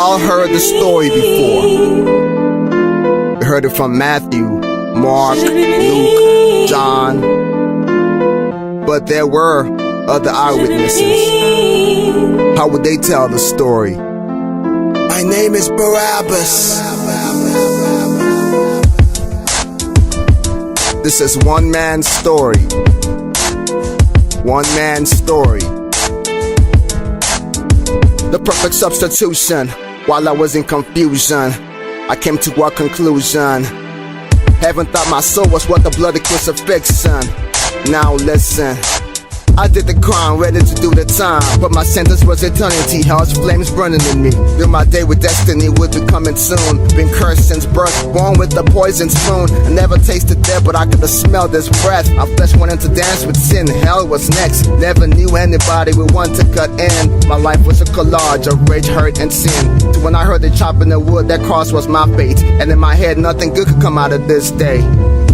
all heard the story before. We heard it from Matthew, Mark, Luke, John. But there were other eyewitnesses. How would they tell the story? My name is Barabbas. This is one man's story. One man's story. The perfect substitution. While I was in confusion, I came to a conclusion. Heaven thought my soul was worth the bloody crucifixion. Now listen, I did the crime, ready to do the time, but my sentence was eternity, hell's flames burning in me. Knew my day with destiny would be coming soon. Been cursed since birth, born with the poison spoon. I never tasted death, but I could have smelled this breath. My flesh wanted to dance with sin, hell was next. Never knew anybody would want to cut in. My life was a collage of rage, hurt, and sin. So when I heard the chopping the wood, that cross was my fate. And in my head, nothing good could come out of this day.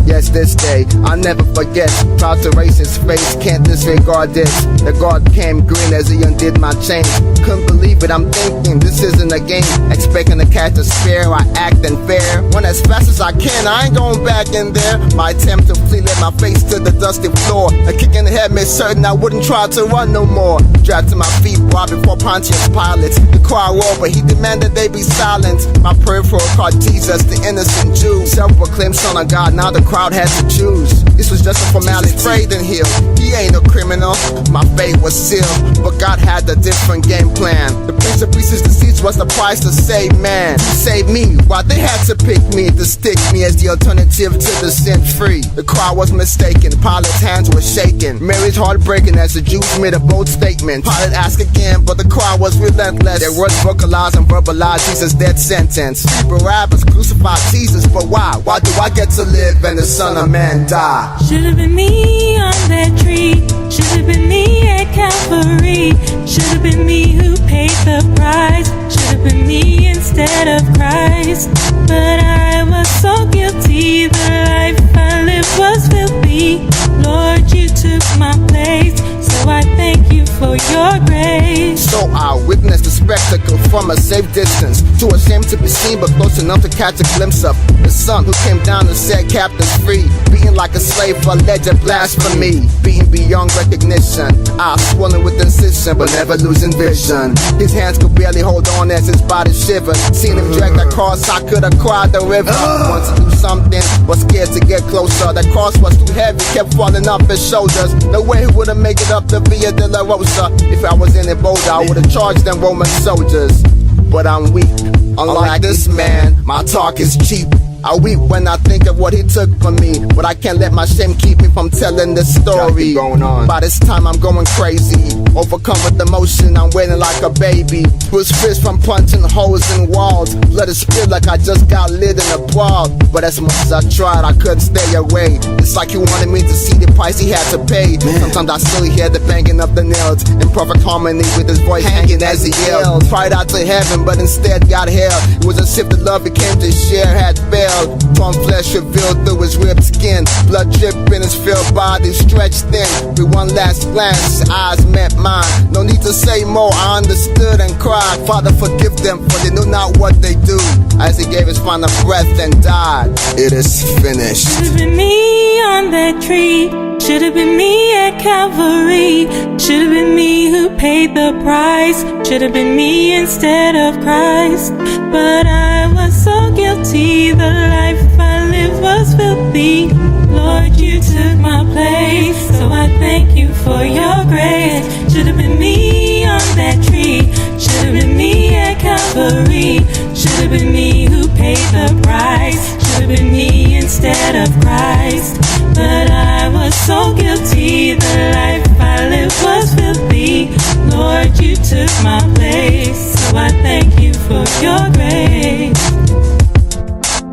Yes, this day, I'll never forget. Proud to raise his face, can't disregard this. The God came green as he undid my chain. Couldn't believe it, I'm thinking this isn't a game. Expecting to catch a spare, I act unfair. Run as fast as I can, I ain't going back in there. My attempt to flee led my face to the dusty floor. A kick in the head made certain I wouldn't try to run no more. Dragged to my feet, brought before Pontius Pilate. The cry roared, but he demanded they be silent. My peripheral called Jesus, the innocent Jew. Self-proclaimed son of God, now the crowd had to choose. This was just a formality, prayed and healed. He ain't no criminal, my fate was sealed. But God had a different game plan. The Prince of Pieces deceased was the price to save man. Save me, why they had to pick me to stick me as the alternative to the sin free. The crowd was mistaken, Pilate's hands were shaking. Mary's heart breaking as the Jews made a bold statement. Pilate asked again, but the crowd was relentless. Their words vocalized and verbalized Jesus' death sentence. Barabbas crucified Jesus, but why? Why do I get to live and the Son of Man die? Should've been me on that tree. Should've been me at Calvary. Should've been me who paid the price. Should've been me instead of Christ. But I was so guilty. The life I lived was filthy. Lord, you took my place, so I thank you for your grace. So I witnessed the spectacle from a safe distance, too ashamed to be seen but close enough to catch a glimpse of the Son who came down to set captives free. Beaten like a slave for alleged blasphemy, beaten beyond recognition. Eyes swollen with incision but never losing vision. His hands could barely hold on as his body shivered. Seeing him drag that cross, I could have cried the river. Wanted to do something, but scared to get closer. That cross was too heavy, kept falling off his shoulders. No way he would've made it up the Via de la Rosa. If I was in Boulder, I would've charged them Roman soldiers. But I'm weak, unlike this man, my talk is cheap. I weep when I think of what he took from me, but I can't let my shame keep me from telling this story. By this time I'm going crazy, overcome with emotion, I'm wailing like a baby. Was fist from punching holes in walls, blood is spilled like I just got lit in a brawl. But as much as I tried, I couldn't stay away. It's like he wanted me to see the price he had to pay. Sometimes I still hear the banging of the nails, in perfect harmony with his voice hanging as he yelled. Cried out to heaven, but instead got hell. It was as if the love he came to share had failed. Torn flesh revealed through his ripped skin, blood dripping, his filled body stretched thin. With one last glance, his eyes met mine. No need to say more, I understood and cried. Father, forgive them, for they know not what they do. As he gave his final breath and died. It is finished. Should've been me on that tree. Should've been me at Calvary. Should've been me who paid the price. Should've been me instead of Christ. But I was so guilty. The life I lived was filthy. Lord, you took my place, so I thank you for your grace. Should've been me on that tree. Should've been me at Calvary. Should've been me who paid the price. Should've been me instead of Christ. But I was so guilty. The life I lived was filthy. Lord, you took my place, so I thank you for your grace.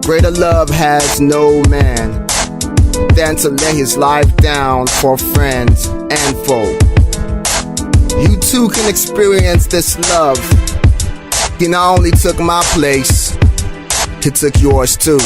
Greater love has no man than to lay his life down for friends and foe. You too can experience this love. He not only took my place, he took yours too.